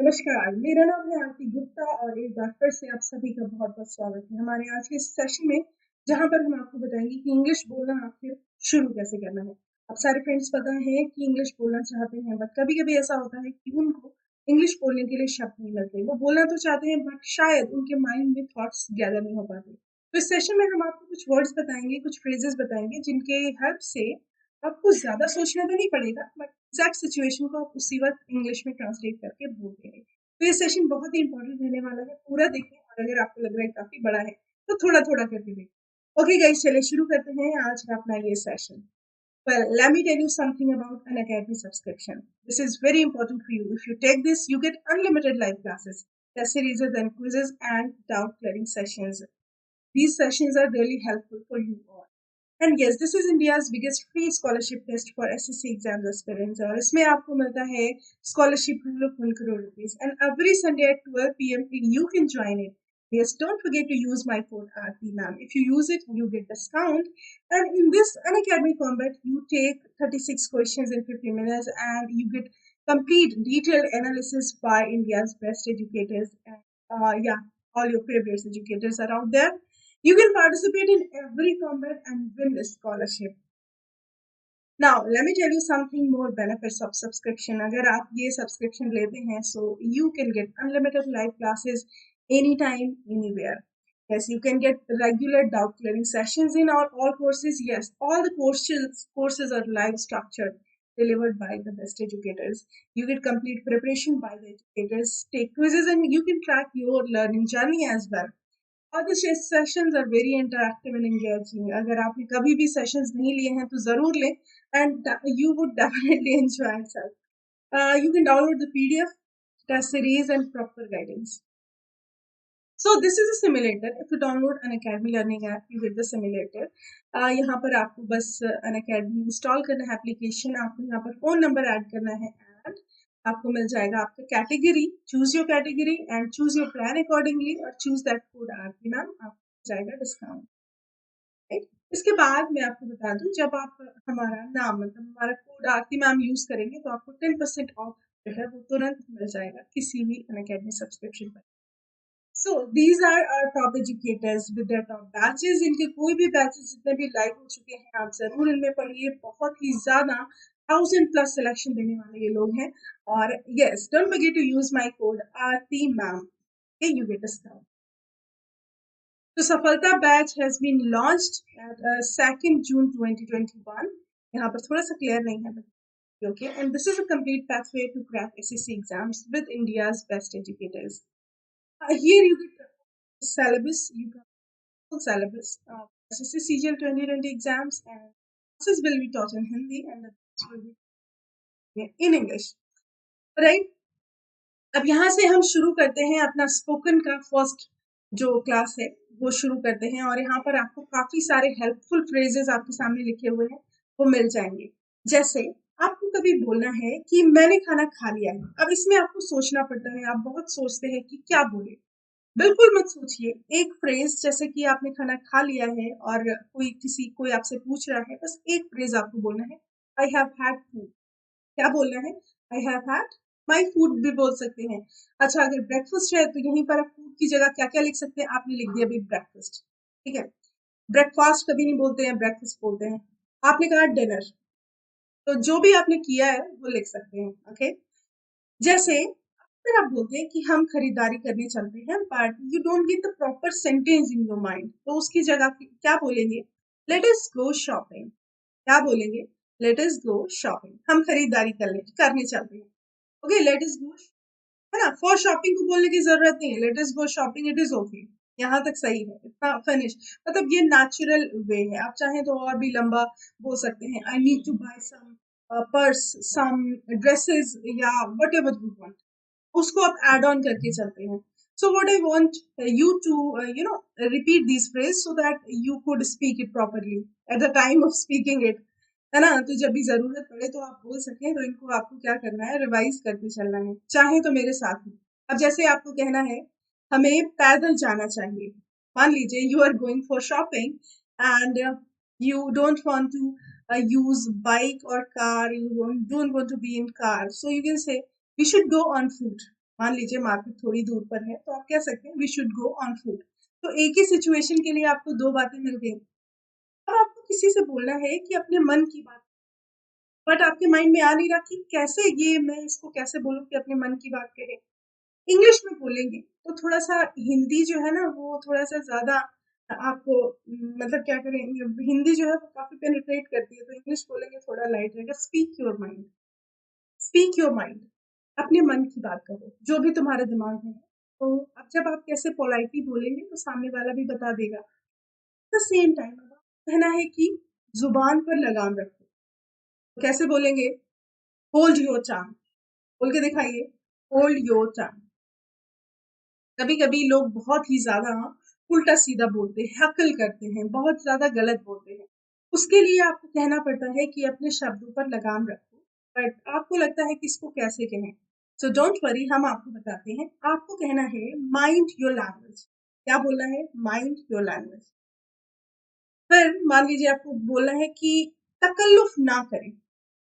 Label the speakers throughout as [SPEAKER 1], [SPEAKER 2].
[SPEAKER 1] नमस्कार, मेरा नाम है आरती गुप्ता और एक बार फिर से आप सभी का बहुत-बहुत स्वागत है हमारे आज के इस सेशन में, जहाँ पर हम आपको बताएँगे कि इंग्लिश बोलना आखिर शुरू कैसे करना है। अब सारे फ्रेंड्स पता है कि इंग्लिश बोलना चाहते हैं, बट कभी-कभी ऐसा होता है कि उनको इंग्लिश बोलने के लिए शब्द नहीं मिलते। वो बोलना तो चाहते हैं, बट शायद उनके माइंड में थॉट्स गैदर नहीं हो पाते। तो इस सेशन में हम आपको कुछ वर्ड्स बताएँगे, कुछ फ्रेजेज़ बताएँगे, जिनके हेल्प से आपको ज़्यादा सोचना तो नहीं पड़ेगा, बट एग्जैक्ट सिचुएशन को आप उसी वक्त इंग्लिश में ट्रांसलेट करके बोल देंगे। तो ये सेशन बहुत ही इंपॉर्टेंट रहने वाला है, पूरा देखें और अगर आपको लग रहा है काफी बड़ा है तो थोड़ा थोड़ा करके देखें। ओके गाइस, चलिए शुरू करते हैं आज का अपना ये session. Well, let me tell you something about an academy subscription. This is very important for you. If you take this, you get unlimited live classes, test series and quizzes, and doubt clearing sessions. These sessions are really helpful for you all. And yes, this is India's biggest free scholarship test for SSC exams aspirants. और इसमें आपको मिलता है scholarship rule of 1 crore rupees. And every Sunday at 12 p.m. you can join it. Yes, don't forget to use my code RTMAM. If you use it, you get discount. And in this Unacademy Combat, you take 36 questions in 50 minutes and you get complete detailed analysis by India's best educators. And yeah, all your favorite educators are out there. You can participate in every combat and win a scholarship. Now, let me tell you something more benefits of subscription. अगर आप ये subscription लेते हैं, so you can get unlimited live classes anytime, anywhere. Yes, you can get regular doubt clearing sessions in all courses. Yes, all the courses are live structured, delivered by the best educators. You get complete preparation by the educators, take quizzes, and you can track your learning journey as well. और the sessions are very interactive and engaging. अगर आपने कभी भी sessions नहीं लिए हैं तो ज़रूर लें, and you would definitely enjoy yourself. You can download the PDF, test series, and proper guidance. So this is a simulator. If you download an Academy Learning app, you get the simulator. यहाँ पर आपको बस an Academy install करना है application. आपको यहाँ पर phone number add करना है and आपको मिल जाएगा आपका category. Choose your category and choose your plan accordingly और choose that code RP ma'am, आपको मिल जाएगा discount. Right? इसके बाद मैं आपको बता दूं, जब आप हमारा नाम मतलब हमारा कोड आरती मैम यूज करेंगे तो आपको 10% ऑफ जो है वो तुरंत मिल जाएगा किसी भी अनअकैडमी सब्सक्रिप्शन पर. So these are our top educators with their top batches. इनके कोई भी बैचेस जितने भी लाइव हो चुके हैं आप जरूर इनमें पढ़िए. बहुत ही ज्यादा 1000+ सिलेक्शन देने वाले ये लोग हैं. और yes, don't forget to use my code Aarti ma'am. Okay, you get discount. So सफलता batch has been launched at 2nd June 2021. यहाँ पर थोड़ा सा क्लियर नहीं है, okay, and this is a complete pathway to crack SSC exams with India's best educators. Here you get syllabus, you get full syllabus of SSC CGL 2020 exams, and classes will be taught in Hindi and the rest will be in English. Right? अब यहाँ से हम शुरू करते हैं अपना spoken का first जो क्लास है वो शुरू करते हैं. और यहाँ पर आपको काफी सारे हेल्पफुल फ्रेजेस आपके सामने लिखे हुए हैं, वो मिल जाएंगे. जैसे आपको कभी बोलना है कि मैंने खाना खा लिया है. अब इसमें आपको सोचना पड़ता है, आप बहुत सोचते हैं कि क्या बोले. बिल्कुल मत सोचिए. एक फ्रेज जैसे कि आपने खाना खा लिया है और कोई आपसे पूछ रहा है, बस एक फ्रेज आपको बोलना है, आई हैव हैड फूड. क्या बोलना है? I have had my food भी बोल सकते हैं. अच्छा, अगर ब्रेकफास्ट है तो यहीं पर आप फूड की जगह क्या क्या लिख सकते हैं? आपने लिख दिया भाई ब्रेकफास्ट. ठीक है, ब्रेकफास्ट कभी नहीं बोलते हैं, ब्रेकफास्ट बोलते हैं. आपने कहा डिनर, तो जो भी आपने किया है वो लिख सकते हैं. ओके, जैसे अगर आप बोलते हैं कि हम खरीदारी करने चलते हैं but you don't get the proper sentence in your mind, तो उसकी जगह क्या बोलेंगे? Let us go shopping. क्या बोलेंगे? Let us go shopping. हम खरीदारी करने चलते हैं. ओके, लेट अस गो, है ना. फॉर शॉपिंग को बोलने की जरूरत नहीं है. Let us go shopping, it is okay. यहाँ तक सही है, इतना फिनिश. मतलब ये नेचुरल वे है. आप चाहें तो और भी लंबा बोल सकते हैं. I need to buy some purse, some dresses, या वट एवर यू वांट. उसको आप एड ऑन करके चलते हैं. So what I want you to repeat these phrases so that you could speak it properly at the time of speaking it, है ना. तो जब भी जरूरत पड़े तो आप बोल सकें, तो इनको आपको क्या करना है? रिवाइज करके चलना है, चाहे तो मेरे साथ ही. अब जैसे आपको कहना है हमें पैदल जाना चाहिए. मान लीजिए you are going for shopping and you don't want to use bike or car, you don't want to be in car, so you can say we should go on foot. मान लीजिए मार्केट थोड़ी दूर पर है, तो आप कह सकते हैं we should go on foot. तो एक ही सिचुएशन के लिए आपको दो बातें मिल गई। अब आपको किसी से बोलना है कि अपने मन की बात, बट आपके माइंड में आ नहीं रहा कि कैसे ये मैं इसको कैसे बोलूं कि अपने मन की बात कहे। इंग्लिश में बोलेंगे तो थोड़ा सा हिंदी जो है ना वो थोड़ा सा ज्यादा आपको मतलब क्या करें, हिंदी जो है वो काफी पेनिट्रेट करती है, तो इंग्लिश बोलेंगे थोड़ा लाइट रहेगा। Speak your mind, speak your mind, अपने मन की बात करो जो भी तुम्हारे दिमाग में है। तो अब जब आप कैसे पोलाइटली बोलेंगे तो सामने वाला भी बता देगा। द सेम टाइम अब कहना है कि जुबान पर लगाम रखो, तो कैसे बोलेंगे? होल्ड योर टंग, बोल के दिखाइए, होल्ड योर टंग। कभी कभी लोग बहुत ही ज्यादा उल्टा सीधा बोलते हैं, हकल करते हैं, बहुत ज्यादा गलत बोलते हैं। उसके लिए आपको कहना पड़ता है कि अपने शब्दों पर लगाम रखो, बट आपको लगता है कि इसको कैसे कहें। सो डोंट वरी, हम आपको बताते हैं। आपको कहना है माइंड योर लैंग्वेज। क्या बोलना है? Mind your language. फिर मान लीजिए आपको बोलना है कि तकल्लुफ ना करें।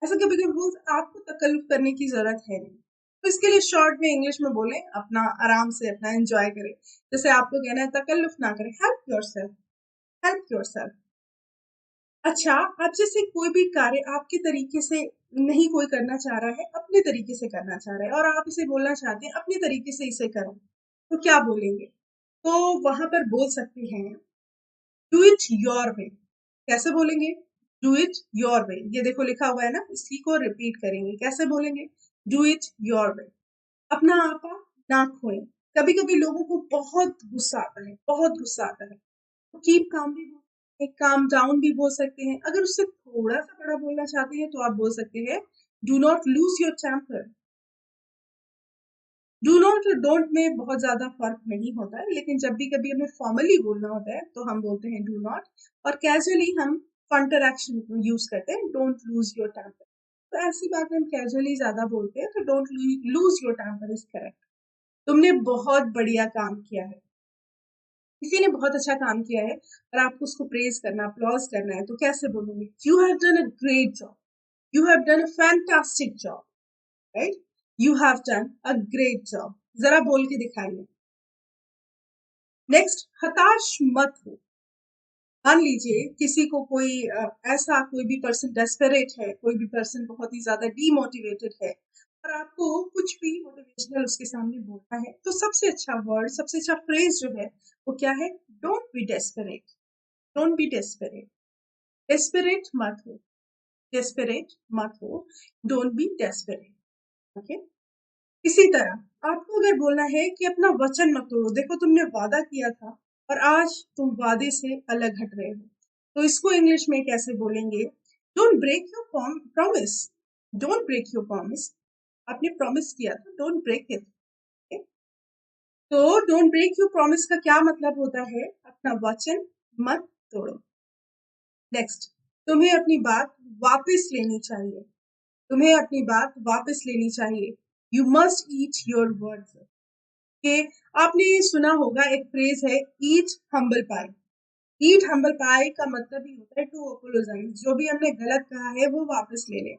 [SPEAKER 1] ऐसा कभी कभी बोलते आपको तकल्लुफ करने की जरूरत है नहीं, तो इसके लिए शॉर्ट में इंग्लिश में बोले, अपना आराम से अपना एंजॉय करें। जैसे आपको कहना है तकल्लुफ ना करें, हेल्प योरसेल्फ, हेल्प योरसेल्फ। अच्छा, आप जैसे कोई भी कार्य आपके तरीके से नहीं कोई करना चाह रहा है, अपने तरीके से करना चाह रहा है, और आप इसे बोलना चाहते हैं अपने तरीके से इसे करो, तो क्या बोलेंगे? तो वहां पर बोल सकते हैं डू इट योर वे। कैसे बोलेंगे? Do it your way. ये देखो लिखा हुआ है ना, इसी को रिपीट करेंगे। कैसे बोलेंगे? Do it your way. अपना आपा ना खोएं। कभी कभी लोगों को बहुत गुस्सा आता है, बहुत गुस्सा आता है, तो कीप काम भी बोल, एक काम डाउन भी बोल सकते हैं। अगर उससे थोड़ा सा बड़ा बोलना चाहते हैं तो आप बोल सकते हैं do not lose your temper. Do not और डोंट में बहुत ज्यादा फर्क नहीं होता है, लेकिन जब भी कभी हमें फॉर्मली बोलना होता है तो हम बोलते हैं डू नॉट, और कैजुअली हम कंटरैक्शन यूज करते हैं डोंट लूज योर टेम्पर। तो ऐसी बात हम कैजुअली ज्यादा बोलते हैं, तो don't lose your temper is correct. तुमने बहुत बढ़िया काम किया है, किसी ने बहुत अच्छा काम किया है और आपको उसको प्रेज करना, अप्लॉज करना है, तो कैसे बोलोगे? You have done a great job, you have done a fantastic job, right? You have done a great job. जरा बोल के दिखाइए। नेक्स्ट, हताश मत हो। मान लीजिए किसी को कोई ऐसा कोई भी पर्सन डेस्परेट है, कोई भी पर्सन बहुत ही ज्यादा डीमोटिवेटेड है, और आपको कुछ भी मोटिवेशनल उसके सामने बोलना है, तो सबसे अच्छा वर्ड, सबसे अच्छा फ्रेज जो है वो क्या है? Don't be desperate, don't be desperate. Desperate मत हो, डेस्परेट मत हो, डोंट बी डेस्परेट। ओके। इसी तरह आपको अगर बोलना है कि अपना वचन मत तोड़ो, देखो तुमने वादा किया था और आज तुम वादे से अलग हट रहे हो, तो इसको इंग्लिश में कैसे बोलेंगे? Don't break your promise, don't break your promise. आपने प्रॉमिस किया था, डोंट ब्रेक इट। तो डोंट ब्रेक योर प्रॉमिस का क्या मतलब होता है? अपना वचन मत तोड़ो। नेक्स्ट, तुम्हें अपनी बात वापस लेनी चाहिए, तुम्हें अपनी बात वापस लेनी चाहिए। You must eat your words. कि आपने ये सुना होगा, एक फ्रेज है ईट हम्बल पाई। ईट हम्बल पाई का मतलब ही होता है टू अपोलोजाइज, जो भी हमने गलत कहा है वो वापस ले ले।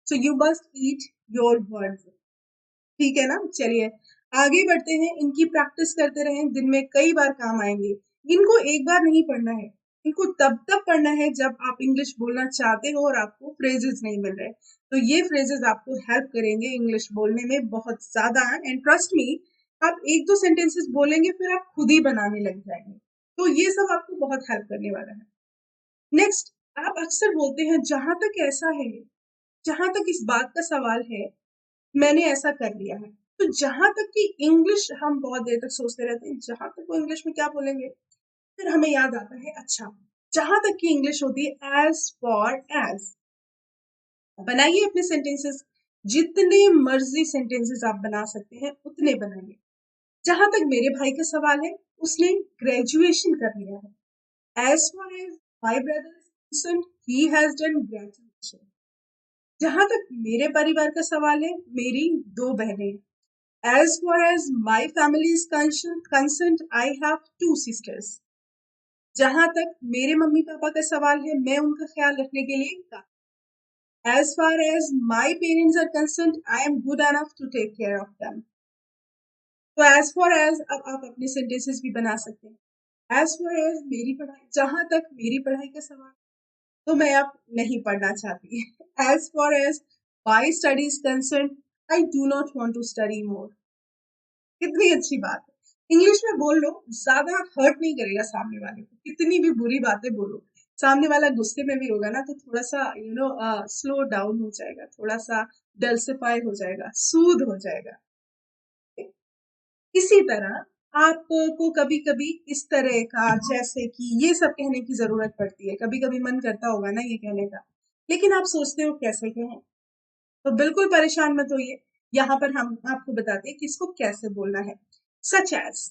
[SPEAKER 1] So you must eat your words. ठीक है ना? चलिए आगे बढ़ते हैं। इनकी प्रैक्टिस करते रहें, दिन में कई बार काम आएंगे। इनको एक बार नहीं पढ़ना है, इनको तब तक पढ़ना है जब आप इंग्लिश बोलना चाहते हो और आपको फ्रेजेस नहीं मिल रहे। तो ये फ्रेजेस आपको हेल्प करेंगे इंग्लिश बोलने में बहुत ज्यादा। एंड ट्रस्ट मी, आप एक दो सेंटेंसेस बोलेंगे फिर आप खुद ही बनाने लग जाएंगे, तो ये सब आपको बहुत हेल्प करने वाला है। नेक्स्ट, आप अक्सर बोलते हैं जहां तक ऐसा है, जहां तक इस बात का सवाल है मैंने ऐसा कर लिया है। तो जहां तक कि इंग्लिश हम बहुत देर तक सोचते रहते हैं, जहां तक वो इंग्लिश में क्या बोलेंगे, फिर हमें याद आता है अच्छा, जहां तक की इंग्लिश होती है एज फॉर एज। बनाइए अपने सेंटेंसेस, जितने मर्जी सेंटेंसेस आप बना सकते हैं उतने बनाइए। जहां तक मेरे भाई का सवाल है, उसने ग्रेजुएशन कर लिया है। As far as my brother is concerned, he has done graduation. जहां तक मेरे परिवार का सवाल है, मेरी दो बहनें हैं। As far as my family is concerned, I have two sisters. जहां तक मेरे मम्मी पापा का सवाल है, मैं उनका ख्याल रखने के लिए काफी। As far as my parents are concerned, I am good enough to take care of them. तो एज फॉर एज अब आप अपने सेंटेंसेस भी बना सकते हैं। एज फॉर एज मेरी पढ़ाई, जहां तक मेरी पढ़ाई का सवाल, तो मैं अब नहीं पढ़ना चाहती। As far as my study is concern, I do not want to study more. कितनी अच्छी बात है। इंग्लिश में बोल लो, ज्यादा हर्ट नहीं करेगा सामने वाले को, कितनी भी बुरी बातें बोलो, सामने वाला गुस्से में भी होगा ना तो थोड़ा सा स्लो डाउन हो जाएगा, थोड़ा सा डल्सिफाई हो जाएगा, सूद हो जाएगा। इसी तरह आपको कभी कभी इस तरह का, जैसे कि ये सब कहने की जरूरत पड़ती है, कभी कभी मन करता होगा ना ये कहने का, लेकिन आप सोचते हो कैसे कहें, तो बिल्कुल परेशान मत होइए। यहाँ पर हम आपको बताते हैं कि इसको कैसे बोलना है। सच एज,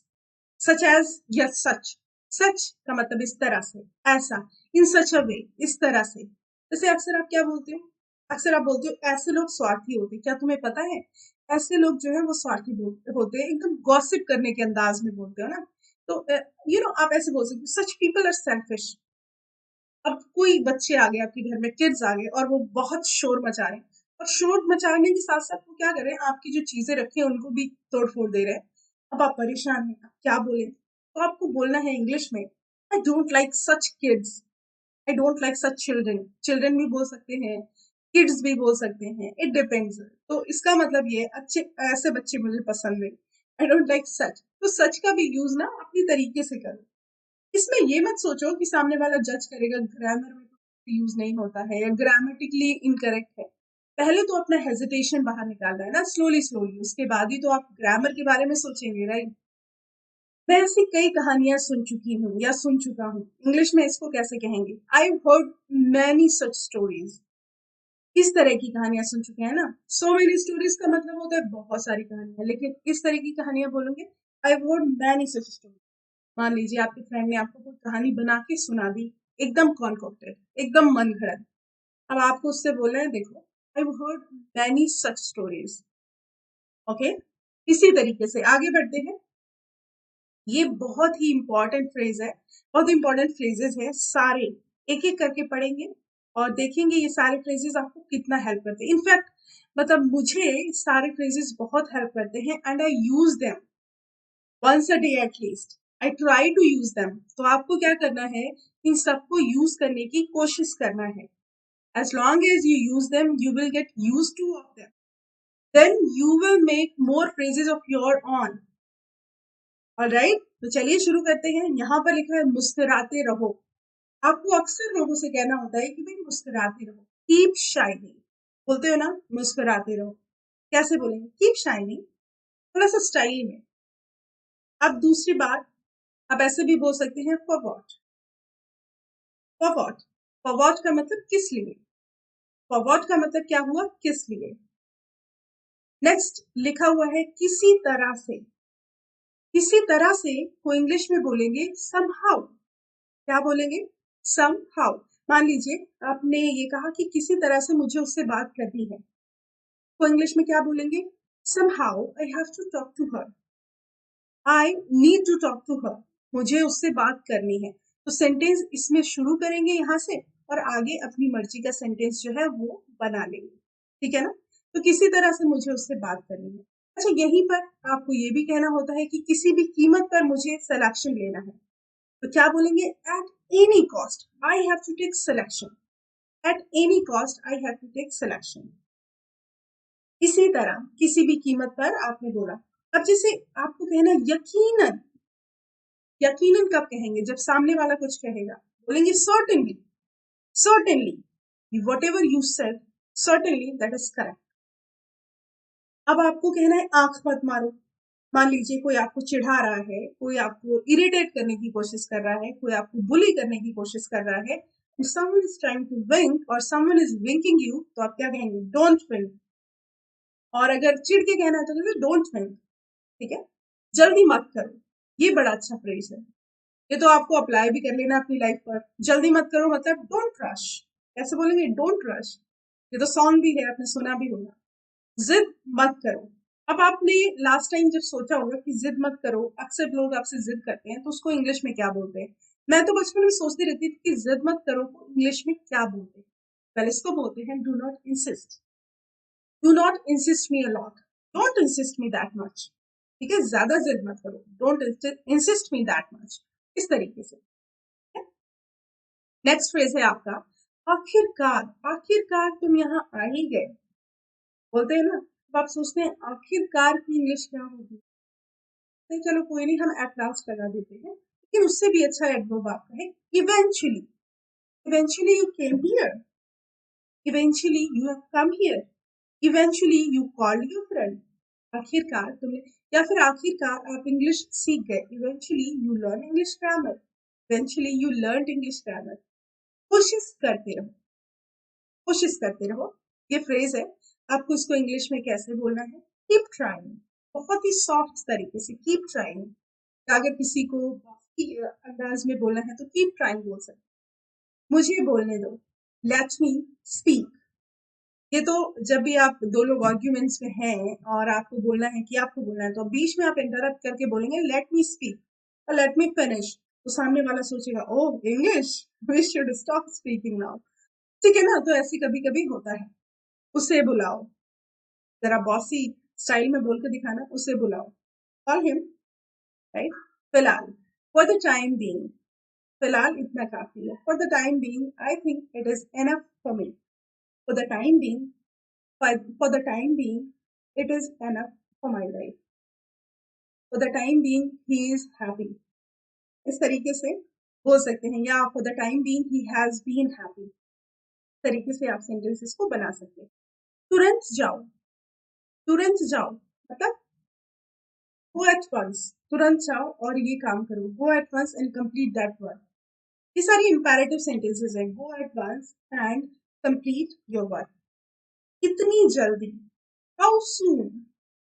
[SPEAKER 1] सच एज या सच, सच का मतलब इस तरह से, ऐसा, इन सच अ वे, इस तरह से। जैसे अक्सर आप क्या बोलते हो, अक्सर आप बोलते हो ऐसे लोग स्वार्थी होते, क्या तुम्हें पता है ऐसे लोग जो है वो स्वार्थी होते हैं, एकदम गॉसिप करने के अंदाज में बोलते हो ना। तो आप ऐसे बोल सकते हो, सच पीपल आर सेल्फिश। अब कोई बच्चे आ गए आपके घर में, किड्स आ गए और वो बहुत शोर मचा रहे हैं, और शोर मचाने के साथ साथ वो क्या कर रहे हैं, आपकी जो चीजें रखी हैं उनको भी तोड़ फोड़ दे रहे हैं। अब आप परेशान हैं, आप क्या बोले, तो आपको बोलना है इंग्लिश में, I don't like such kids, I don't like such children. Children भी बोल सकते हैं, किड्स भी बोल सकते हैं, इट डिपेंड्स। तो इसका मतलब ये, अच्छे ऐसे बच्चे मुझे पसंद नहीं, आई डोंट लाइक सच। तो सच का भी यूज ना अपनी तरीके से करो। इसमें ये मत सोचो कि सामने वाला जज करेगा, ग्रामर में तो यूज नहीं होता है या ग्रामेटिकली इनकरेक्ट है। पहले तो अपना हेजिटेशन बाहर निकालना है ना, स्लोली स्लोली, उसके बाद ही तो आप ग्रामर के बारे में सोचेंगे, राइट। मैं ऐसी कई कहानियां सुन चुकी हूँ या सुन चुका हूँ। इंग्लिश में इसको कैसे कहेंगे, I heard many such stories. इस तरह की कहानियां सुन चुके हैं ना। सो मेनी स्टोरीज का मतलब होता है बहुत सारी कहानियां, लेकिन इस तरह की कहानियां बोलोगे, I heard many such stories. मान लीजिए आपके फ्रेंड ने आपको कोई कहानी बना के सुना दी, एकदम कॉन्कॉक्टेड, एकदम मन घड़त। अब आपको उससे बोलना है, देखो I heard many such stories. Okay, इसी तरीके से आगे बढ़ते हैं। ये बहुत ही इंपॉर्टेंट फ्रेज है, बहुत इंपॉर्टेंट फ्रेजेस है सारे, एक एक करके पढ़ेंगे और देखेंगे ये सारे फ्रेजेस आपको कितना हेल्प करते हैं। इनफैक्ट मतलब मुझे सारे फ्रेजेस बहुत हेल्प करते हैं, and I use them once a day at least. I try to use them. तो आपको क्या करना है, इन सबको यूज करने की कोशिश करना है। As long as you use them, you will get used to of them. Then you will make more phrases of your own. Alright? तो चलिए शुरू करते हैं। यहाँ पर लिखा है मुस्कुराते रहो। आपको अक्सर लोगों से कहना होता है कि भाई मुस्कुराते रहो, कीप शाइनिंग। बोलते हो ना, मुस्कुराते रहो। कैसे बोलेंगे, कीप शाइनिंग, थोड़ा सा स्टाइल में। अब दूसरी बात, आप ऐसे भी बोल सकते हैं for what. For what, for what का मतलब किस लिए, फॉर वॉट का मतलब क्या हुआ, किस लिए। नेक्स्ट लिखा हुआ है किसी तरह से। किसी तरह से को इंग्लिश में बोलेंगे समहाउ। क्या बोलेंगे, समहाउ। मान लीजिए आपने ये कहा कि किसी तरह से मुझे उससे बात करनी है, तो इंग्लिश में क्या बोलेंगे, somehow I have to talk to her, I need to talk to her, मुझे उससे बात करनी है। तो सेंटेंस इसमें शुरू करेंगे यहाँ से, और आगे अपनी मर्जी का सेंटेंस जो है वो बना लेंगे, ठीक है ना। तो किसी तरह से मुझे उससे बात करनी है। अच्छा, यहीं पर आपको ये भी कहना होता है कि किसी भी कीमत पर मुझे सिलेक्शन लेना है, तो क्या बोलेंगे, at any cost I have to take selection, at any cost I have to take selection. इसी तरह किसी भी कीमत पर आपने बोला। अब जैसे आपको कहना यकीनन, यकीनन कब कहेंगे, जब सामने वाला कुछ कहेगा, बोलेंगे certainly, certainly what ever you said, certainly that is correct. अब आपको कहना है आंख मत मारो। मान लीजिए कोई आपको चिढ़ा रहा है, कोई आपको इरिटेट करने की कोशिश कर रहा है, कोई आपको बुली करने की कोशिश कर रहा है, someone is trying to wink or someone is winking you, तो आप क्या कहेंगे, डोंट विंक। और अगर चिढ़ के कहना है तो कहते डोंट विंक, ठीक है, जल्दी मत करो। ये बड़ा अच्छा फ्रेज है, ये तो आपको अप्लाई भी कर लेना अपनी लाइफ पर। जल्दी मत करो मतलब डोंट रश। कैसे बोलेंगे, डोंट रश। ये तो सॉन्ग भी है, आपने सुना भी होगा, जिद मत करो। अब आपने लास्ट टाइम जब सोचा होगा कि जिद मत करो, अक्सर लोग आपसे जिद करते हैं तो उसको इंग्लिश में क्या बोलते हैं। मैं तो बचपन में सोचती रहती थी कि जिद मत करो को इंग्लिश में क्या बोलते हैं। पहले इसको बोलते हैं do not insist, do not insist me a lot, don't insist me that much. ठीक है, ज्यादा जिद मत करो, don't insist me that much, इस तरीके से। नेक्स्ट फ्रेज है आपका आखिरकार। आखिरकार तुम यहाँ आ ही गए, बोलते हैं ना, तो आप सोचते हैं आखिरकार की इंग्लिश क्या होगी, तो चलो कोई नहीं, हम एट लास्ट लगा देते हैं, लेकिन उससे भी अच्छा एडवर्ब आपका है eventually. Eventually you came here, eventually you have come here, eventually you called your friend. आखिरकार तुमने, या फिर आखिरकार आप इंग्लिश सीख गए, eventually you learn English grammar, eventually you learn English grammar. कोशिश करते रहो, कोशिश करते रहो, ये फ्रेज है। आपको इसको इंग्लिश में कैसे बोलना है, कीप ट्राइंग, बहुत ही सॉफ्ट तरीके से कीप ट्राइंग। अगर किसी को अंदाज में बोलना है तो कीप ट्राइंग बोल सकते, मुझे बोलने दो, लेट मी स्पीक। ये तो जब भी आप दो लोग आर्ग्यूमेंट्स में हैं और आपको बोलना है कि आपको बोलना है, तो बीच में आप इंटरप्ट करके बोलेंगे लेट मी स्पीक और लेट मी फिनिश, तो सामने वाला सोचेगा oh English, we should stop speaking now. ठीक है ना, तो ऐसे कभी कभी होता है। उसे बुलाओ, जरा बॉसी स्टाइल में बोल के दिखाना, उसे बुलाओ, कॉल हिम, राइट। फिलहाल, फॉर द टाइम बीइंग, फिलहाल इतना काफी है, for the time being I think it is enough for me, for the time being, for the time being it is enough for my life, for the time being he is happy, इस तरीके से बोल सकते हैं, या for the time being he has been happy, इस तरीके से आप सेंटेंसेस को बना सकते हैं। तुरंत जाओ, तुरंत जाओ मतलब go at once, तुरंत जाओ और ये काम करो, go at once and complete that work। ये सारी इंपैरेटिव सेंटेंसेस हैं, go at once and complete your work। कितनी जल्दी, हाउ सून,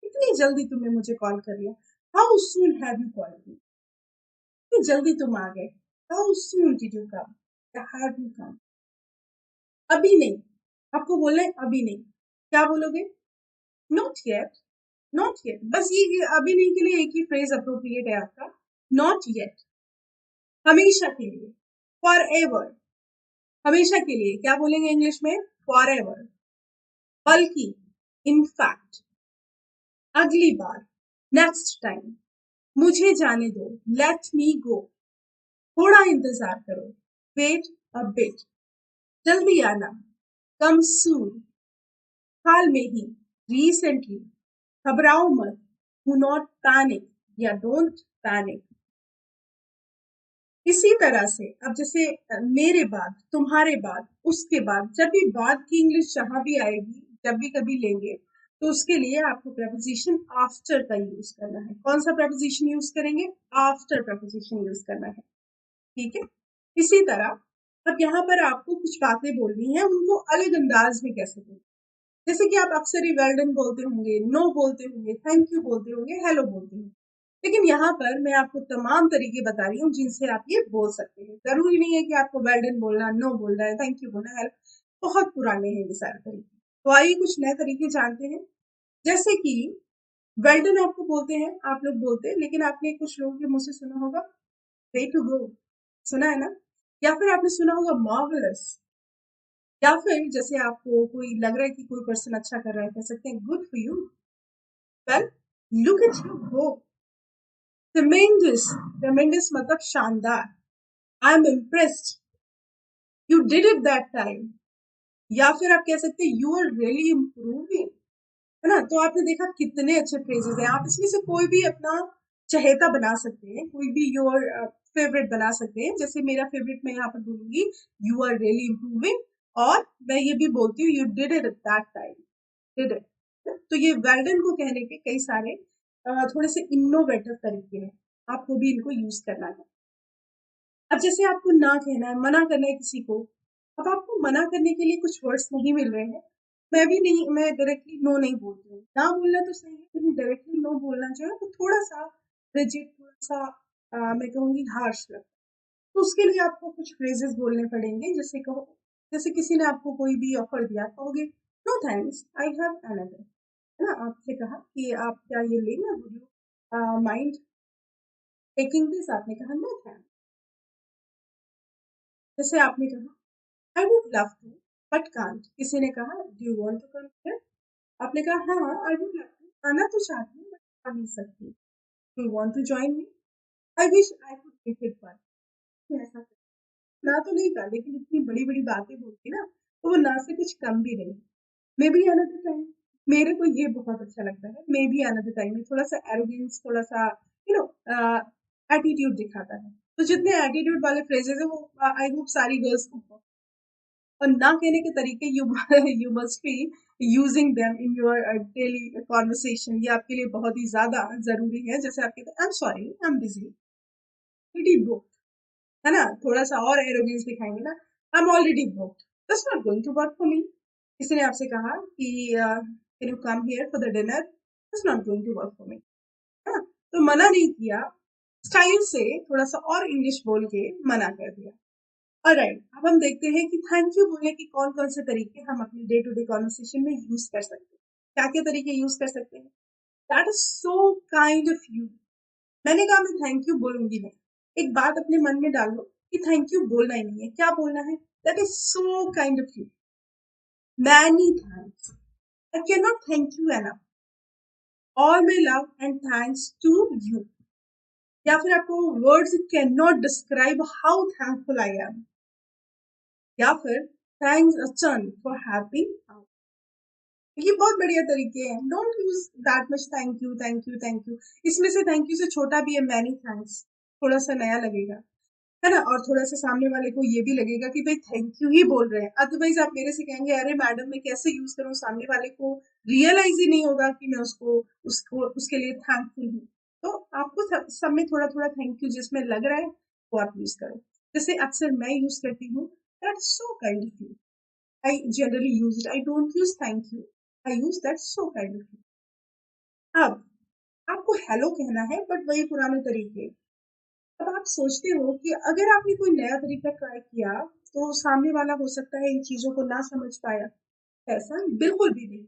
[SPEAKER 1] कितनी जल्दी तुमने मुझे कॉल कर लिया, how soon have you called me, कितनी जल्दी तुम आ गए, how soon did you come, या हैव यू कम। अभी नहीं, आपको बोलना है अभी नहीं, क्या बोलोगे, नॉट येट, नॉट येट, बस ये अभी नहीं के लिए एक ही फ्रेज अप्रोप्रिएट है आपका, नॉट येट। हमेशा के लिए, फॉर एवर, हमेशा के लिए क्या बोलेंगे इंग्लिश में, फॉर एवर। बल्कि, इनफैक्ट, अगली बार, नेक्स्ट टाइम, मुझे जाने दो, लेट मी गो, थोड़ा इंतजार करो, वेट अ बिट, जल्दी आना, कम सून, हाल में ही, रिसेंटली, घबराओ मत, डू नॉट पैनिक या डोंट पैनिक। इसी तरह से अब जैसे मेरे बाद, तुम्हारे बाद, उसके बाद, जब भी बाद की इंग्लिश जहां भी आएगी, जब भी कभी लेंगे, तो उसके लिए आपको प्रपोजिशन आफ्टर का यूज करना है। कौन सा प्रपोजिशन यूज करेंगे, आफ्टर प्रपोजिशन यूज करना है, ठीक है। इसी तरह अब यहाँ पर आपको कुछ बातें बोलनी है, उनको अलग अंदाज में कैसे बोलना, जैसे कि आप अक्सर ही वेल डन बोलते होंगे, नो बोलते होंगे, थैंक यू बोलते होंगे, हेलो बोलते होंगे, लेकिन यहाँ पर मैं आपको तमाम तरीके बता रही हूँ जिनसे आप ये बोल सकते हैं। जरूरी नहीं है कि आपको वेल डन बोलना, नो बोलना है, थैंक यू बोलना है, बहुत पुराने हैं ये सारे तरीके। तो आइए कुछ नए तरीके जानते हैं, जैसे कि वेल डन आपको बोलते हैं, आप लोग बोलते हैं, लेकिन आपने कुछ लोगों के मुंह से सुना होगा वे टू गो, सुना है ना, या फिर आपने सुना होगा मार्वलस, या फिर जैसे आपको कोई लग रहा है कि कोई पर्सन अच्छा कर रहा है, कह सकते हैं good for you, well look at you go. ट्रेमेंडस, ट्रेमेंडस मतलब शानदार, I am impressed, you did it that time, या फिर आप कह सकते हैं यू आर रियली इम्प्रूविंग, है ना। तो आपने देखा कितने अच्छे फ्रेजेस हैं, आप इसमें से कोई भी अपना चहेता बना सकते हैं, कोई भी योर फेवरेट बना सकते हैं। जैसे मेरा फेवरेट मैं यहाँ पर बोलूंगी यू आर रियली इम्प्रूविंग, और मैं ये भी बोलती हूँ you did it at that time, did it. तो ये वेल्डन को कहने के कई सारे थोड़े से इनोवेटिव तरीके हैं, आपको भी इनको यूज करना है। अब जैसे आपको ना कहना है, मना करना है किसी को, अब आपको मना करने के लिए कुछ वर्ड्स नहीं मिल रहे हैं, मैं भी नहीं, मैं डायरेक्टली नो नहीं बोलती हूँ, ना बोलना तो सही है, लेकिन डायरेक्टली नो बोलना जो है तो थोड़ा सा रिजिड, थोड़ा सा मैं कहूँगी हार्श लगता है। तो उसके लिए आपको कुछ फ्रेजेस बोलने पड़ेंगे, जैसे कहो, जैसे किसी ने आपको कोई भी ऑफर दिया, कहोगे no thanks I have another, है ना। आपसे कहा कि आप क्या ये लेंगे, would you mind taking this, आपने कहा नो थैंक्स। जैसे आपने कहा I would love to but can't, किसी ने कहा do you want to come here, आपने कहा हाँ आई वुड लव टू, आना तो चाहती हूँ, आ नहीं सकती। You want to join me? I wish I could make it fun. ऐसा ना तो नहीं था, लेकिन इतनी बड़ी बड़ी बातें बोलती ना, तो वो ना से कुछ कम भी नहीं। May be another time. मेरे को ये बहुत अच्छा लगता है, मे बी अनदर टाइम में थोड़ा सा एरोगेंस, थोड़ा सा यू नो एटीट्यूड दिखाता है। तो जितने एटीट्यूड वाले फ्रेजेस है वो आई होप सारी गर्ल्स को, और ना कहने के तरीके you you must be using them in your daily conversation. ये आपके लिए बहुत ही ज्यादा जरूरी है। जैसे आप कहते हैं I am sorry, I am busy, pretty book, है ना? थोड़ा सा और एरोगेंस दिखाएंगे ना, I am already booked, that's not going to work for me. किसी ने आपसे कहा कि can you come here for the dinner, that's not going to work for me, है ना? तो मना नहीं किया, स्टाइल से थोड़ा सा और इंग्लिश बोल के मना कर दिया। ऑलराइट, अब हम देखते हैं कि थैंक यू बोलने के कौन कौन से तरीके हम अपने डे टू डे कॉन्वर्सेशन में यूज कर सकते हैं। क्या क्या तरीके यूज कर सकते हैं? That is so kind of you. मैंने कहा मैं थैंक यू बोलूंगी नहीं। एक बात अपने मन में डाल लो कि थैंक यू बोलना ही नहीं है। क्या बोलना है? That is so kind of you, many thanks, I can not thank you enough, all my love and thanks to you. या फिर आपको words can not describe how thankful I am. या फिर थैंक्स अचन फॉर हैविंग। ये बहुत बढ़िया तरीके हैं। Don't use that much thank you thank you thank you. इसमें से थैंक यू से छोटा भी है मैनी थैंक्स, थोड़ा सा नया लगेगा, है ना? और थोड़ा सा सामने वाले को ये भी लगेगा कि भाई थैंक यू ही बोल रहे हैं। अदरवाइज आप मेरे से कहेंगे अरे मैडम मैं कैसे यूज करूँ, सामने वाले को रियलाइज ही नहीं होगा कि मैं उसको उसके लिए थैंकफुल हूँ। तो आपको सब में थोड़ा थोड़ा थैंक यू जिसमें लग रहा है वो आप यूज करो। जैसे अक्सर मैं यूज करती हूँ, that's so kind of you. I generally use it. I don't use thank you. I use that so kind of you. अब आपको हेलो कहना है, बट वही पुराने तरीके। अब आप सोचते हो कि अगर आपने कोई नया तरीका ट्राई किया तो सामने वाला हो सकता है इन चीजों को ना समझ पाया। ऐसा बिल्कुल भी नहीं।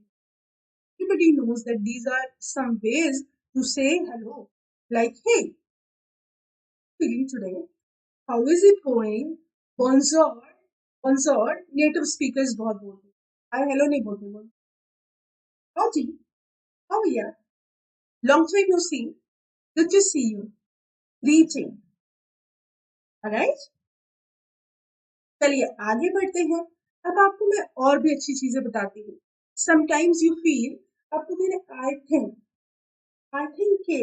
[SPEAKER 1] Everybody knows that these are some ways to say hello. Like, hey, feeling today? How is it going? Bonjour. Bonjour. Native speakers बहुत बोलते हैं। हाय हेलो नहीं बोलते बोल। Howdy. How are you? Long time no see. Good to see you. Greeting. Alright? चलिए आगे बढ़ते हैं। अब आपको मैं और भी अच्छी चीजें बताती हूँ। समटाइम्स यू फील, आपको मैंने आई थिंक के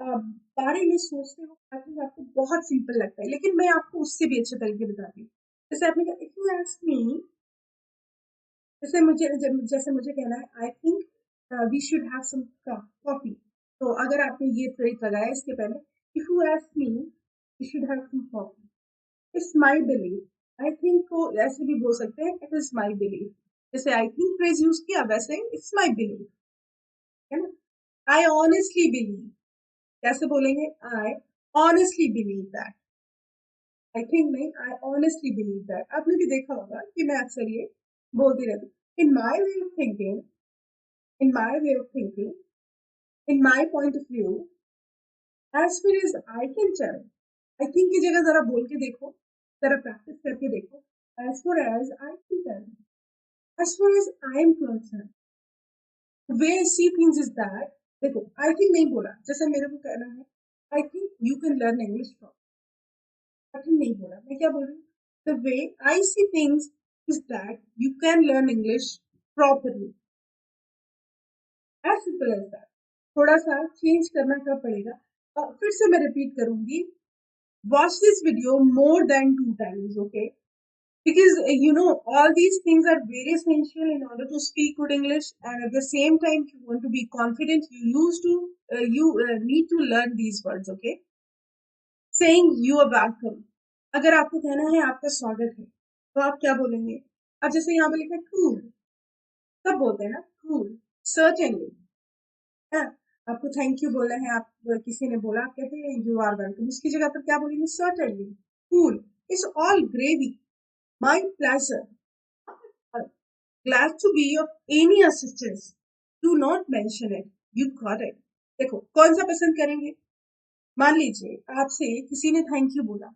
[SPEAKER 1] बारे में सोचते हो, आई थिंक आपको बहुत सिंपल लगता है, लेकिन मैं आपको उससे भी अच्छे तरीके बताती हूँ। जैसे आपने कहा इफ यू आस्क मी, जैसे मुझे कहना है I think we should have some coffee. तो अगर आपने ये फ्रेज लगाया इसके पहले, if you ask me we should have some coffee, it's my believe. I think को ऐसे भी बोल सकते हैं, इट इज माई बिलीव। जैसे आई थिंक फ्रेज यूज किया, वैसे इट्स माई बिलीव, है ना? आई ऑनेस्टली बिलीव, कैसे बोलेंगे? I honestly believe that. I think नहीं, आई ऑनेस्टली बिलीव दैट। आपने भी देखा होगा कि मैं अक्सर ये बोलती रहती हूँ। In my way of thinking, in my way of thinking, in my point of view, as far as I can tell. I think की जगह जरा बोल के देखो, जरा प्रैक्टिस करके देखो। As far as I can tell, as far as I am concerned, the way I see things is that, देखो आई थिंक नहीं बोला, जैसे मेरे को कहना है I think you can learn English from, I think नहीं बोला, मैं क्या बोल रही हूँ? The way I see things is that you can learn English properly, as simple as that. थोड़ा सा चेंज करना क्या पड़ेगा? फिर से मैं रिपीट करूंगी, watch this video more than 2 times, okay? Because all these things are very essential in order to speak good English, and at the same time if you want to be confident you need to learn these words, okay? Saying you are welcome, अगर आपको कहना है आपका स्वागत है तो आप क्या बोलेंगे? अब जैसे यहाँ पे लिखा है cool, सब बोलते हैं ना cool, certainly, है? आपको थैंक यू बोलना है, आप किसी ने बोला, आप कहते हैं यू आर वेलकम, उसकी जगह पर क्या बोलेंगे? certainly, cool, it's all gravy, my pleasure, glad to be of any assistance. Do not mention it. You got it. देखो कौन सा पसंद करेंगे? मान लीजिए आपसे किसी ने थैंक यू बोला,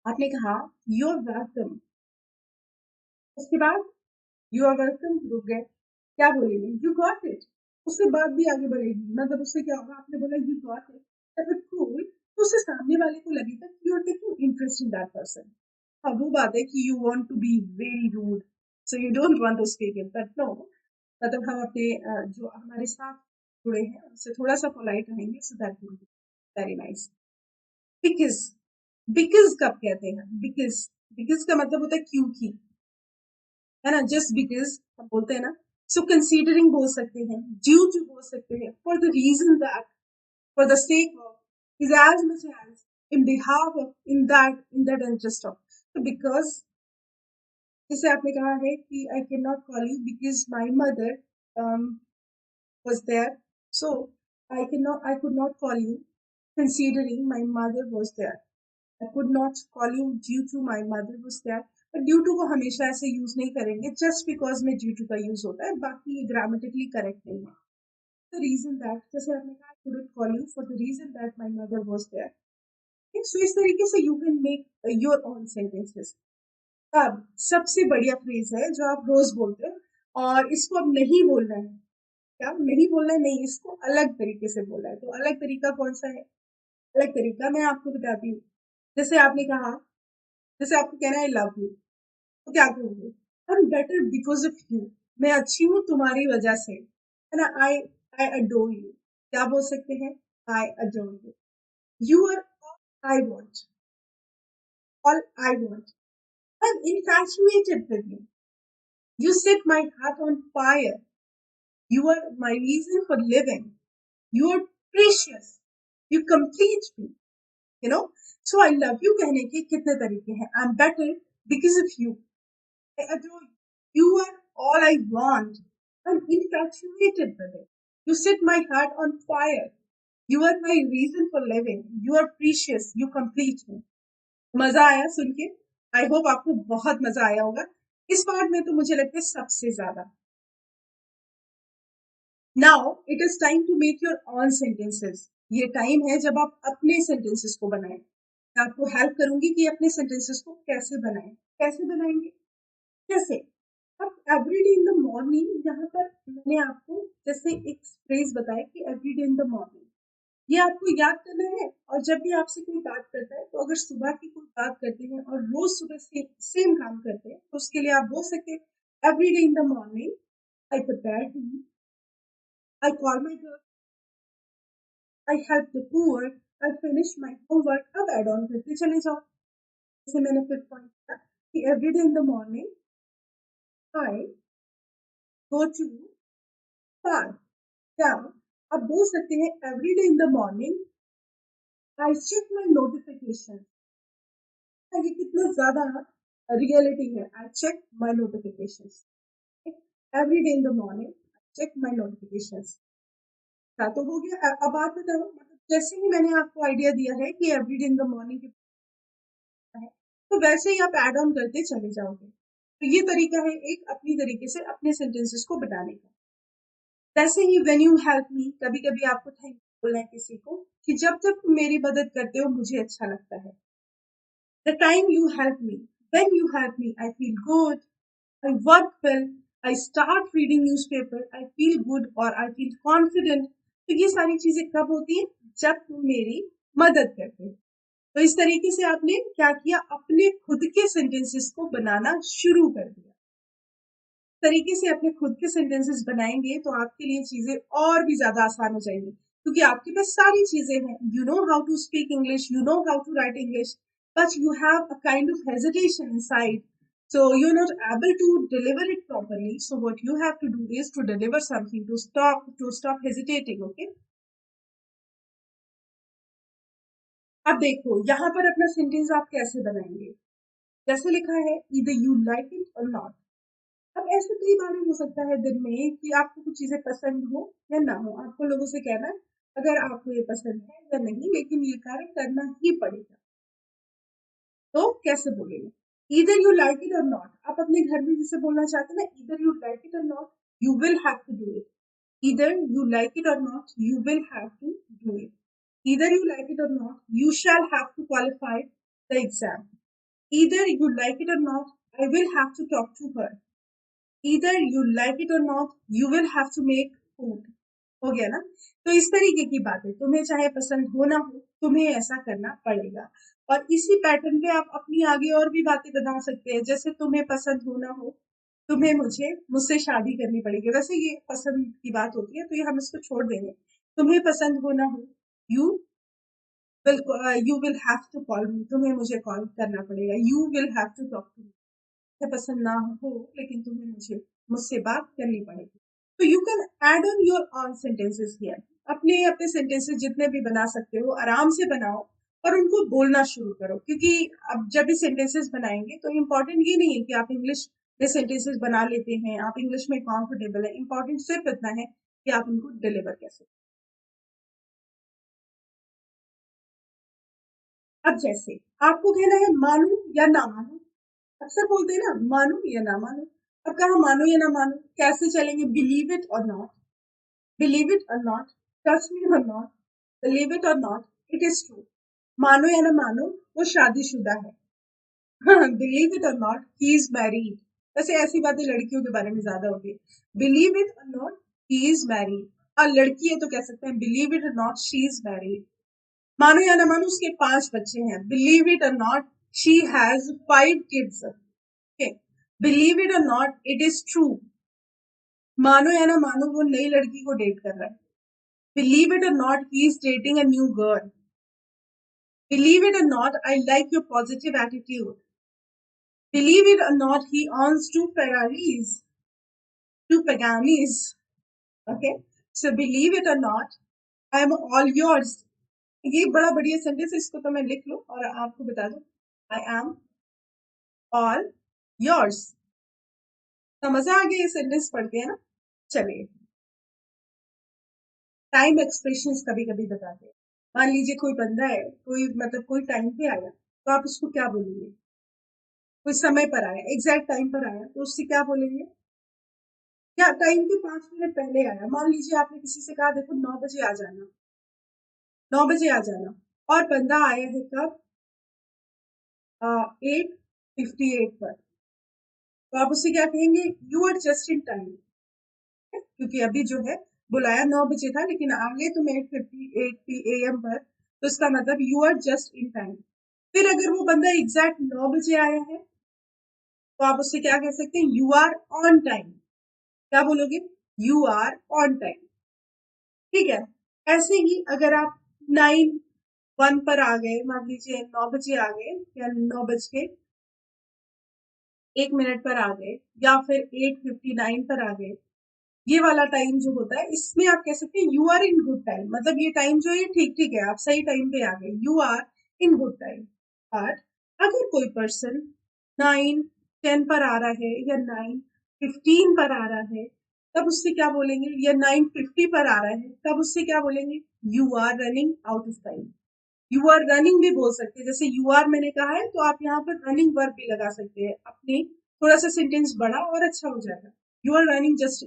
[SPEAKER 1] आपने कहा यू आर वेलकम, उसके बाद यू आर वेलकम रुक गए, क्या बोलेंगे? यू गॉट इट, उससे बात भी आगे बढ़ेगी। मतलब उससे क्या होगा, आपने बोला you got it, that is cool, तो उससे सामने वाले को लगेगा कि you are taking interest in that person. हाँ, वो बात है कि you want to be very rude, so you don't want to speak it, but no, मतलब हम अपने जो हमारे साथ जुड़े हैं उनसे थोड़ा सा पोलाइट रहेंगे, so that will be very nice. Because, because कब कहते हैं? बिकॉज, बिकॉज का मतलब होता है क्योंकि, है ना, जस्ट बिकॉज हम बोलते हैं ना। सो कंसीडरिंग बोल सकते हैं, ड्यू टू बोल सकते हैं, for the reason that, for the sake of, is as much as, in behalf of, in that interest of. So because, जैसे आपने कहा है कि I cannot call you because my mother um, was there. So I could not call you considering my mother was there. I could not call you due to my mother was there. But due to को हमेशा ऐसे use नहीं करेंगे, just because में due to का use होता है, बाकी ये grammatically correct नहीं है। The reason that, जैसे आपने कहा, I couldn't call you for the reason that my mother was there. सो इस तरीके से you can make your own sentences. अब सबसे बढ़िया फ्रेज है जो आप रोज बोलते हो, और इसको अब नहीं बोलना है। क्या नहीं बोलना है? नहीं, इसको अलग तरीके से बोलना है। तो अलग तरीका कौन सा है? अलग तरीका मैं आपको बताती हूँ। जैसे आपने कहा, जैसे आपको कहना है आई लव यू, तो क्या कहोगे? I am better because of you, मैं अच्छी हूँ तुम्हारी वजह से, है ना। आई आई अडोर यू, क्या बोल सकते हैं? I adore you. You are I want, all I want, I'm infatuated with you. You set my heart on fire. You are my reason for living. You are precious. You complete me. You know? So I love you कहने के कितने तरीके हैं? I'm better because of you. I adore you. You are all I want. I'm infatuated with it. You set my heart on fire. You are my reason for living. You are precious. You complete me. मजा आया सुन के? I hope आपको बहुत मजा आया होगा। इस part में तो मुझे लगता है सबसे ज्यादा। Now it is time to make your own sentences. ये टाइम है जब आप अपने सेंटेंसेस को बनाएं। मैं आपको हेल्प करूंगी कि अपने सेंटेंसेस को कैसे बनाएं। कैसे बनाएंगे? कैसे? अब एवरीडे इन द मॉर्निंग, यहाँ पर मैंने आपको जैसे एक फ्रेज बताया कि एवरीडे इन द मॉर्निंग, ये आपको याद करना है। और जब भी आपसे कोई बात करता है, तो अगर सुबह की कोई बात करते हैं और रोज सुबह से सेम काम करते हैं, तो उसके लिए आप बोल सकते हैं every day in the morning I prepare tea, I call my girl, I help the poor, I finish my homework. अब एड ऑन करते चले जाओ। जैसे मैंने फिर पॉइंट किया कि every day in the morning I go to park. क्या आप बोल सकते हैं every day in the morning I check my notification. ये कितना ज्यादा रियलिटी है। I check my notification every day in the morning, check my notification. तो हो गया। अब बात बताओ, मतलब जैसे ही मैंने आपको आइडिया दिया है कि every day in the morning है, तो वैसे ही आप एड ऑन करते चले जाओगे। तो ये तरीका है एक अपनी तरीके से अपने सेंटेंसेस को बनाने का। वैसे he when you help me, कभी कभी आपको थैंक यू बोलना है किसी को, कि जब तक तुम मेरी मदद करते हो मुझे अच्छा लगता है। The time you help me, when you help me I feel good, I work well, I start reading newspaper, I feel good or I feel confident। तो ये सारी चीजें कब होती हैं? जब तुम मेरी मदद करते हो। तो इस तरीके से आपने क्या किया? अपने खुद के सेंटेंसेस को बनाना शुरू कर दिया। इस तरीके से अपने खुद के सेंटेंसेस बनाएंगे तो आपके लिए चीजें और भी ज्यादा आसान हो जाएंगी, क्योंकि आपके पास सारी चीजें हैं। You know how to speak English, you know how to write English, but you have a kind of hesitation inside. So you're not able to deliver it properly. So what you have to do is to deliver something to stop hesitating. Okay? अब देखो यहाँ पर अपना sentence आप कैसे बनाएंगे। जैसे लिखा है either you like it or not। अब ऐसे कई बार हो सकता है दिन में कि आपको कुछ चीजें पसंद हो या ना हो। आपको लोगों से कहना है अगर आपको ये पसंद है या नहीं, लेकिन ये कार्य करना ही पड़ेगा। तो कैसे बोलेंगे? Either you like it or not. आप अपने घर में जिसे बोलना चाहते हैं ना, either you like it or not, you will have to do it. Either you like it or not, you will have to do it. Either you like it or not, you shall have to qualify the exam. Either you like it or not, I will have to talk to her. Either you like it or not, you will have to make food. हो गया ना। तो इस तरीके की बात है, तुम्हें चाहे पसंद हो ना हो, तुम्हें ऐसा करना पड़ेगा। और इसी पैटर्न पे आप अपनी आगे और भी बातें बता सकते हैं, जैसे तुम्हें पसंद हो ना हो, तुम्हें मुझसे शादी करनी पड़ेगी। वैसे ये पसंद की बात होती है, तो ये हम इसको छोड़ देंगे। तुम्हें पसंद हो ना हो, you you will have to call me, तुम्हें मुझे कॉल करना पड़ेगा। You will have to talk to me. पसंद ना हो लेकिन तुम्हें मुझसे बात करनी पड़ेगी। तो you can add on your own sentences here. अपने अपने सेंटेंसेस जितने भी बना सकते हो आराम से बनाओ और उनको बोलना शुरू करो, क्योंकि अब जब भी सेंटेंसेस बनाएंगे तो इम्पोर्टेंट ये नहीं है कि आप इंग्लिश में सेंटेंसेस बना लेते हैं, आप इंग्लिश में कंफर्टेबल है। इम्पोर्टेंट सिर्फ इतना है कि आप उनको डिलीवर कैसे। अब जैसे आपको कहना है मानू या ना मानू, अक्सर बोलते हैं ना मानो या ना मानो। अब कहा मानो या ना मानो, कैसे चलेंगे? Believe it or not, believe it or not, trust me और not, believe it or not, it is true. मानो या ना मानो, वो शादीशुदा है। Believe it or not, he is married. वैसे ऐसी बातें लड़कियों के बारे में ज्यादा होती है। Believe it or not, he is married. और लड़की है तो कह सकते हैं believe it or not, she is married. मानो या ना मानो, उसके 5 बच्चे हैं। Believe it or not, she has 5 kids. Okay. Believe it or not, it is true. मानो या ना मानो, वो नई लड़की को डेट कर रहा है। Believe it or not, he is dating a new girl. Believe it or not, I like your positive attitude. Believe it or not, he owns 2 Ferraris, 2 Paganis. Okay. So believe it or not, I am all yours. ये बड़ा बढ़िया sentence है, इसको तो मैं लिख लूं और आपको बता दूं। I am all yours। तो मजा आ गया ये सेंटेंस पढ़ के, है ना। चलिए, टाइम एक्सप्रेशंस कभी कभी बताते हैं। मान लीजिए कोई बंदा है, कोई मतलब कोई टाइम पे आया, तो आप उसको क्या बोलेंगे? कोई समय पर आया, एग्जैक्ट टाइम पर आया, तो उससे क्या बोलेंगे? क्या टाइम के 5 मिनट पहले आया। मान लीजिए आपने किसी से कहा देखो 9 बजे आ जाना, 9 बजे आ जाना, और बंदा आया है कब? 8:58 पर। तो आप उससे क्या कहेंगे? You are just in time. क्योंकि अभी जो है बुलाया 9 बजे था, लेकिन आ गए तुम 8:58 AM पर, तो इसका मतलब you are just in time. फिर अगर वो बंदा एग्जैक्ट 9 बजे आया है, तो आप उससे क्या कह सकते हैं? You are on time. क्या बोलोगे? You are on time. ठीक है। ऐसे ही अगर आप 9:01 पर आ गए, मान लीजिए 9 बजे आ गए, या 9 बज के 1 मिनट पर आ गए, या फिर 8:59 पर आ गए, ये वाला टाइम जो होता है, इसमें आप कह सकते हैं you are in good time. मतलब ये टाइम जो है ठीक ठीक है, आप सही टाइम पे आ गए, you are in good time. But अगर कोई पर्सन 9:10 पर आ रहा है या 9:15 पर आ रहा है, तब उससे क्या बोलेंगे? या 9:50 पर आ रहा है, तब उससे क्या बोलेंगे? You are running out of time. You are running भी बोल सकते हैं, जैसे यू आर मैंने कहा है, तो आप यहाँ पर रनिंग वर्ब भी लगा सकते हैं। अपने थोड़ा सा सेंटेंस बड़ा और अच्छा हो जाएगा। यू आर रनिंग जस्ट,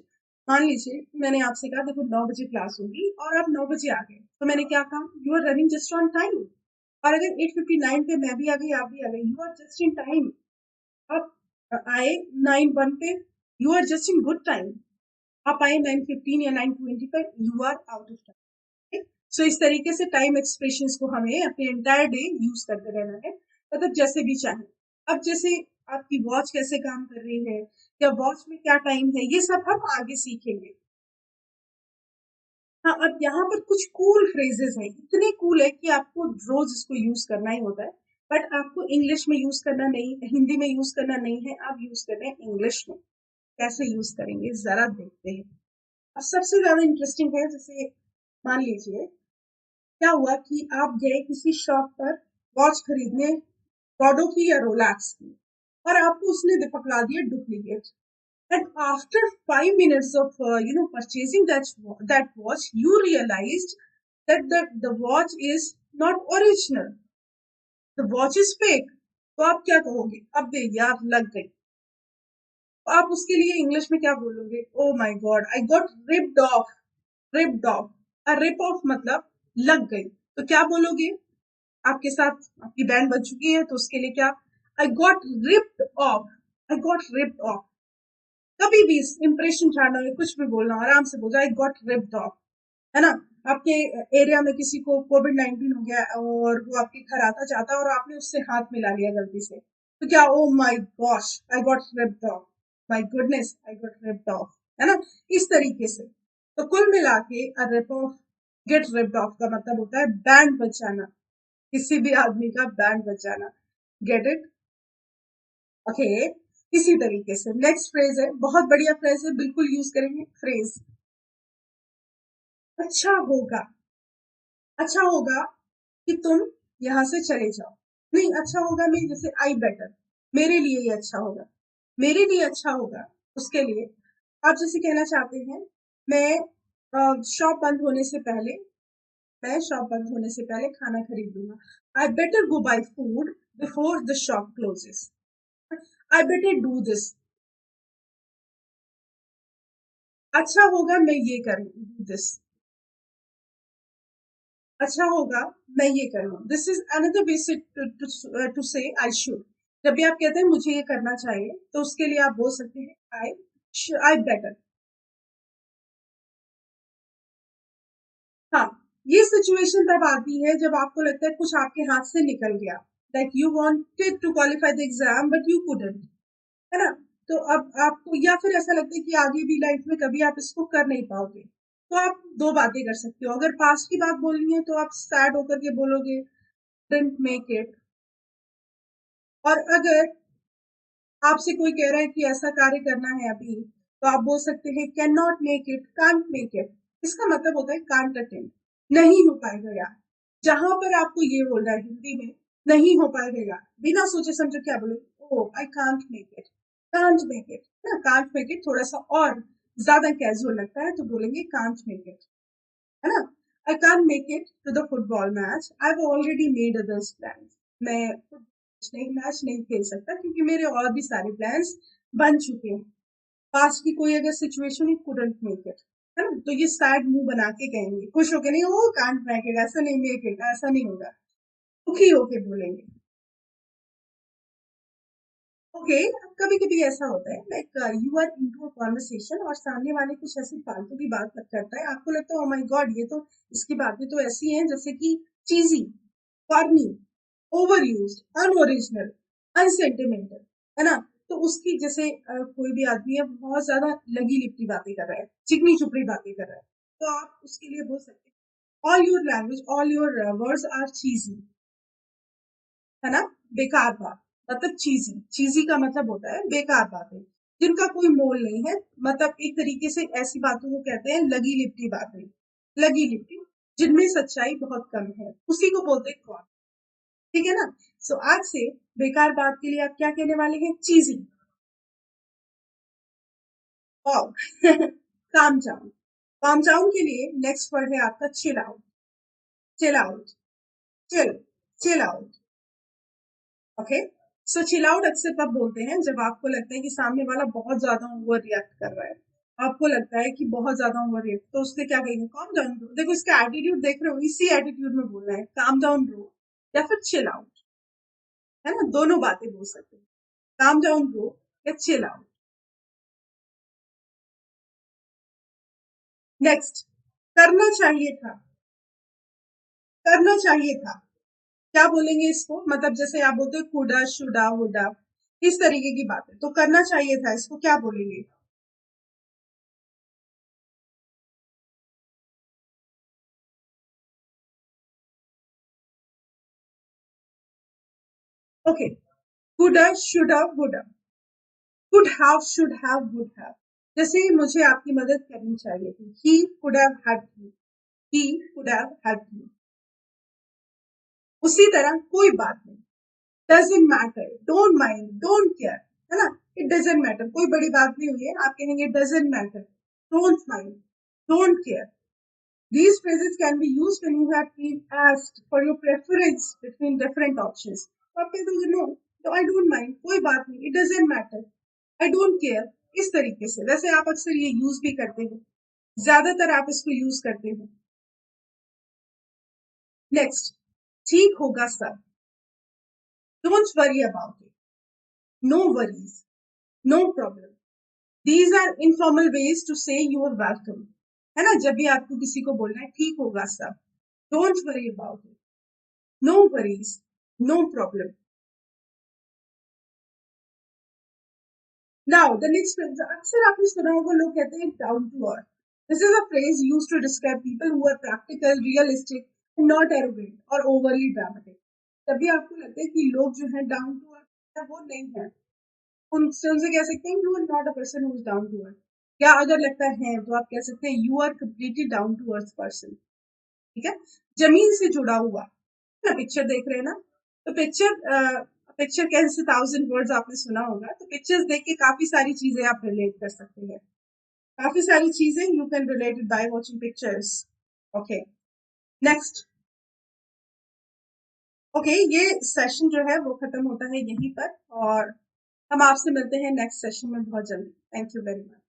[SPEAKER 1] मान लीजिए मैंने आपसे कहा देखो 9 बजे क्लास होगी, और आप 9 बजे आ गए, तो मैंने क्या कहा? You are running just on time. और अगर 8:59 पे मैं भी आ गई, आप भी आ गए, you are just in time. आप आए 9:01 पे, you are just in good time. आप आए 9:15 या 9:20 पर, you are out of time. So इस तरीके से टाइम एक्सप्रेशंस को हमें अपने एंटायर डे यूज करते रहना है, मतलब जैसे भी चाहे। अब जैसे आपकी वॉच कैसे काम कर रही है, या वॉच में क्या टाइम है, ये सब हम आगे सीखेंगे। हाँ, अब यहाँ पर कुछ कूल फ्रेजेस हैं, इतने कूल है कि आपको रोज इसको यूज करना ही होता है। बट आपको इंग्लिश में यूज करना नहीं, हिंदी में यूज करना नहीं है, आप यूज कर रहे हैं इंग्लिश में। कैसे यूज करेंगे जरा देखते हैं। अब सबसे ज्यादा इंटरेस्टिंग है, जैसे मान लीजिए क्या हुआ कि आप गए किसी शॉप पर वॉच खरीदने, रॉडो की या रोलैक्स की, और आपको उसने पकड़ा दिया duplicate. And after 5 minutes of purchasing that watch, you realized that the watch is not original. The watch is fake. तो आप क्या कहोगे? अब दे यार लग गई। तो आप उसके लिए इंग्लिश में क्या बोलोगे? Oh my God, I got ripped off. Ripped off, rip off मतलब लग गई। तो क्या बोलोगे? आपके साथ आपकी बैंड बज चुकी है, तो उसके लिए क्या? आई got ripped of. I got ripped of. कभी भी इंप्रेशन छाड़ना है, कुछ भी बोलना, आराम से बोल जाए, आई गॉट रिप्ड ऑफ। है ना? आपके एरिया में किसी को कोविड-19 हो गया और वो आपके घर आता जाता और आपने उससे हाथ मिला लिया गलती से, तो क्या oh my gosh I got ripped off, my goodness I got ripped off, है ना? इस तरीके से। तो कुल मिला के rip off, get ripped off का मतलब होता है बैंड बजाना, किसी भी आदमी का बैंड बजाना। Get it? ओके। इसी तरीके से नेक्स्ट फ्रेज है, बहुत बढ़िया फ्रेज है, बिल्कुल यूज करेंगे फ्रेज, अच्छा होगा। अच्छा होगा कि तुम यहाँ से चले जाओ। नहीं, अच्छा होगा मैं जैसे आई बेटर, मेरे लिए ये अच्छा होगा, मेरे लिए अच्छा होगा, उसके लिए आप जैसे कहना चाहते हैं मैं शॉप बंद होने से पहले, मैं शॉप बंद होने से पहले खाना खरीद लूंगा। I better go buy food before the shop closes. I better do this, अच्छा होगा मैं ये करूँ, डू दिस, अच्छा होगा मैं ये करूँ, दिस इज अनदर वे से टू से आई शुड। जब भी आप कहते हैं मुझे ये करना चाहिए तो उसके लिए आप बोल सकते हैं आई बेटर। हाँ, ये सिचुएशन तब आती है जब आपको लगता है कुछ आपके हाथ से निकल गया, like you wanted to qualify the exam but you couldn't, है ना? तो अब आपको या फिर ऐसा लगता है कि आगे भी लाइफ में कभी आप इसको कर नहीं पाओगे, तो आप दो बातें कर सकते हो। अगर पास्ट की बात बोलनी है तो आप सैड होकर के बोलोगे डिडंट मेक इट, और अगर आपसे कोई कह रहा है कि ऐसा कार्य करना है अभी, तो आप बोल सकते हैं can not make it, can't make it. इसका मतलब होता है कांट अटेंड, नहीं हो पाएगा यार। जहां पर आपको ये बोल रहा है हिंदी में नहीं हो पाएगा यार, बिना सोचे समझे क्या बोले, oh I can't make it, can't make it, ना कांट मेक इट थोड़ा सा और ज्यादा कैजुअल लगता है तो बोलेंगे कांट मेक इट, है ना? I can't make it to the football match, I have already made others plan. मैं नहीं, मैच नहीं खेल सकता क्योंकि मेरे और भी सारे प्लान्स बन चुके हैं। पास की कोई अगर situation he couldn't make it, है ना? तो ये सैड मुंह बना के कहेंगे, खुश होके नहीं, ओ कांट मेक इट, ऐसा नहीं मेक इट, ऐसा नहीं होगा, दुखी होके बोलेंगे। ओके, कभी कभी ऐसा होता है like you are into a conversation और सामने वाले कुछ ऐसी फालतू की बात करता है, आपको लगता है ओ माय गॉड ये तो, इसकी बातें तो ऐसी हैं जैसे कि चीजी, फॉर्मी, ओवर यूज, अनओरिजिनल, अनसेंटिमेंटल, है ना? तो उसकी जैसे कोई भी आदमी है बहुत ज्यादा लगी लिपटी बातें कर रहा है, चिकनी चुपड़ी बातें कर रहा है, तो आप उसके लिए बोल सकते हैं all your language, all your words are cheesy, है ना? बेकार बात, मतलब चीजी, चीजी का मतलब होता है बेकार बातें, जिनका कोई मोल नहीं है, मतलब एक तरीके से ऐसी बातों को कहते हैं लगी लिपटी बातें, लगी लिपटी, जिनमें सच्चाई बहुत कम है, उसी को बोलते हैं कौन। ठीक है ना? सो आज से बेकार बात के लिए आप क्या कहने वाले हैं, चीजी। और काम डाउन, काम डाउन के लिए नेक्स्ट वर्ड है आपका chill out, chill out, chill, chill out. Okay, so chill out अक्सर तब बोलते हैं जब आपको लगता है कि सामने वाला बहुत ज्यादा ओवर रिएक्ट कर रहा है, आपको लगता है कि बहुत ज्यादा ओवर रिएक्ट, तो उससे क्या कहेंगे, काम डाउन ब्रो। देखो इसका एटीट्यूड देख रहे हो, इसी एटीट्यूड में बोल रहे हैं काम डाउन ब्रो, या फिर चिल आउट, है ना? दोनों बातें बोल सकते हैं, काम डाउन ब्रो या चिल आउट। नेक्स्ट, करना चाहिए था, करना चाहिए था, क्या बोलेंगे इसको, मतलब जैसे आप बोलते हो कुडा शुडा वुडा, इस तरीके की बात है, तो करना चाहिए था इसको क्या बोलेंगे? Okay, coulda shoulda woulda, could have, should have, would have. जैसे मुझे आपकी मदद करनी चाहिए थी, he could have help me, he could have help me. उसी तरह कोई बात नहीं, doesn't matter, don't mind, don't care, है ना? इट डजंट मैटर, कोई बड़ी बात नहीं हुई है, आप कहेंगे doesn't matter, don't mind, don't care. These phrases can be used when you have been asked for your preference between different options. तो आप कहते हो नो, तो आई डोंट माइंड, कोई बात नहीं, it doesn't matter, I don't care, इस तरीके से। वैसे आप अक्सर ये यूज भी करते हो, ज्यादातर आप इसको यूज करते हो। नेक्स्ट, ठीक होगा सब, don't worry about it, no worries, no problem, these are informal ways to say you are welcome, है ना। जब भी आपको किसी को बोलना है ठीक होगा सब, don't worry about it, no worries, no problem. Now the next phrase, अक्सर आपने सुना होगा लोग कहते हैं down to earth. This is a phrase used to describe people who are practical, realistic, not arrogant और ओवरली ड्रामेटिक। तभी आपको लगता है कि लोग जो है डाउन टू अर्थ है वो नहीं है, उनसे उनसे कह सकते हैं you are not a person who is down to earth. या अगर लगता है तो आप कह सकते हैं you are completely down to earth person. ठीक है। जमीन से जुड़ा हुआ ना, पिक्चर देख रहे हैं ना, तो पिक्चर कैसे 1000 वर्ड्स आपने सुना होगा, तो पिक्चर्स देख के काफी सारी चीजें आप रिलेट कर सकते हैं। काफी सारी चीजें you can relate it by watching pictures. Okay, next. Okay, ये सेशन जो है वो खत्म होता है यहीं पर, और हम आपसे मिलते हैं नेक्स्ट सेशन में बहुत जल्दी। Thank you very much.